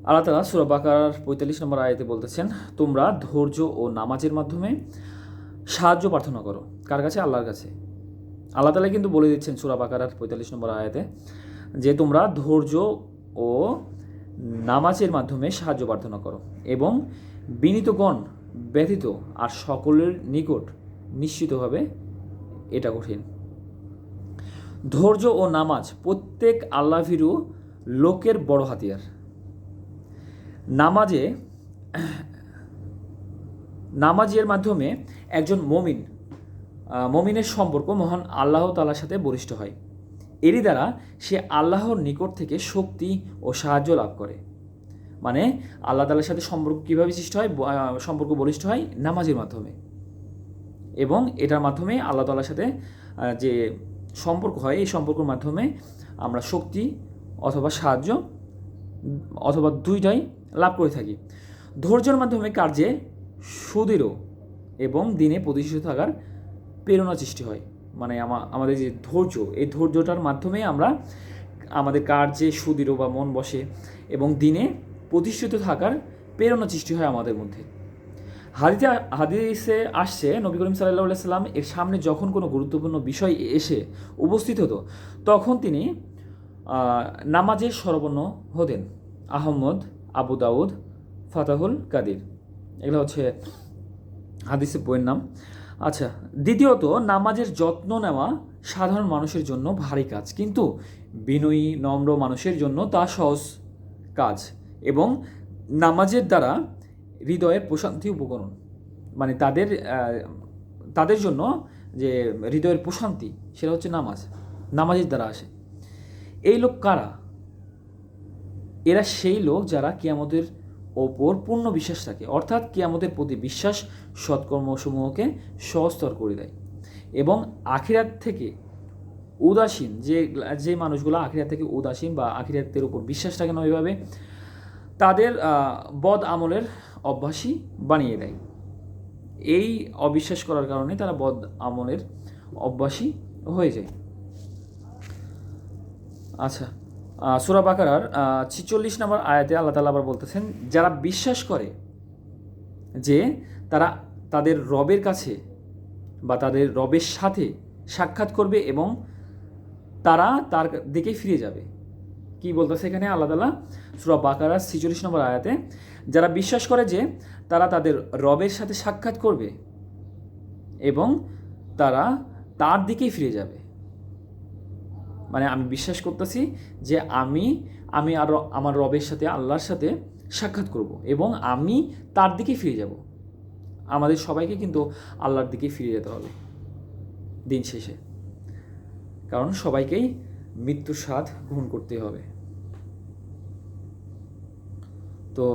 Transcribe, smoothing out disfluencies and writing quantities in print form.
আল্লাহ তাআলা সূরা বাকারার ৪৫ নম্বর আয়াতে বলতেছেন, তোমরা ধৈর্য ও নামাজের মাধ্যমে সাহায্য প্রার্থনা করো। কার কাছে? আল্লাহর কাছে। আল্লাহ তাআলা কিন্তু বলে দিচ্ছেন সূরা বাকারার ৪৫ নম্বর আয়াতে যে তোমরা ধৈর্য ও নামাজের মাধ্যমে সাহায্য প্রার্থনা করো এবং বিনীতগণ ব্যতীত আর সকলের নিকট নিশ্চিতভাবে এটা কঠিন। ধৈর্য ও নামাজ প্রত্যেক আল্লাহভীরু লোকের বড় হাতিয়ার। নামাজের মাধ্যমে একজন মমিনের সম্পর্ক মহান আল্লাহ তাআলার সাথে বলিষ্ঠ হয়। এরই দ্বারা সে আল্লাহর নিকট থেকে শক্তি ও সাহায্য লাভ করে। মানে আল্লাহ তাআলার সাথে সম্পর্ক কীভাবে সৃষ্টি হয়? সম্পর্ক বলিষ্ঠ হয় নামাজের মাধ্যমে, এবং এটার মাধ্যমে আল্লাহ তাআলার সাথে যে সম্পর্ক হয়, এই সম্পর্কের মাধ্যমে আমরা শক্তি অথবা সাহায্য অথবা দুইটাই লাভ করে থাকি। ধৈর্যের মাধ্যমে কার্যে সুদৃঢ় এবং দিনে প্রতিষ্ঠিত থাকার প্রেরণা সৃষ্টি হয়। মানে আমাদের যে ধৈর্য, এই ধৈর্যটার মাধ্যমে আমরা আমাদের কার্যে সুদৃঢ় বা মন বসে এবং দিনে প্রতিষ্ঠিত থাকার প্রেরণা সৃষ্টি হয় আমাদের মধ্যে। হাদিসে আসছে, নবী করিম সাল্লাল্লাহু আলাইহি সাল্লাম এর সামনে যখন কোনো গুরুত্বপূর্ণ বিষয় এসে উপস্থিত হতো, তখন তিনি নামাজে স্মরণাপন্ন হতেন। আহমদ, আবু দাউদ, ফাতাহুল কাদির, এগুলো হচ্ছে হাদিসের বইয়ের নাম। আচ্ছা, দ্বিতীয়ত, নামাজের যত্ন নেওয়া সাধারণ মানুষের জন্য ভারী কাজ, কিন্তু বিনয়ী নম্র মানুষের জন্য তা সহজ কাজ, এবং নামাজের দ্বারা হৃদয়ের প্রশান্তি উপকরণ। মানে তাদের জন্য যে হৃদয়ের প্রশান্তি, সেটা হচ্ছে নামাজের দ্বারা আসে। এই লোক কারা? এরা সেই লোক যারা কিয়ামতের ওপর পূর্ণ বিশ্বাস থাকে, অর্থাৎ কিয়ামতের প্রতি বিশ্বাস সৎকর্মসমূহকে সহজতর করে দেয়, এবং আখিরাত থেকে উদাসীন যে মানুষগুলো আখিরাত থেকে উদাসীন বা আখিরাতের উপর বিশ্বাস থাকে না ওইভাবে, তাদের বদ আমলের অভ্যাসী বানিয়ে দেয়। এই অবিশ্বাস করার কারণে তারা বদ আমলের অভ্যাসী হয়ে যায়। আচ্ছা, সূরা বাকারার ৪৬ নম্বর আয়াতে আল্লাহ তাআলা আবার বলতেছেন, যারা বিশ্বাস করে যে তারা তাদের রবের কাছে বা তাদের রবের সাথে সাক্ষাৎ করবে এবং তারা তার দিকেই ফিরে যাবে। কি বলতেছে এখানে আল্লাহ তাআলা? সূরা বাকারার ৪৬ নম্বর আয়াতে, যারা বিশ্বাস করে যে তারা তাদের রবের সাথে সাক্ষাৎ করবে এবং তারা তার দিকেই ফিরে যাবে। মানে আমি বিশ্বাস করতেছি যে আমি আরও আমার রবের সাথে, আল্লাহর সাথে সাক্ষাৎ করব এবং আমি তার দিকে ফিরে যাব। আমাদের সবাইকে কিন্তু আল্লাহর দিকে ফিরে যেতে হবে দিন শেষে, কারণ সবাইকেই মৃত্যুর স্বাদ গ্রহণ করতে হবে। তো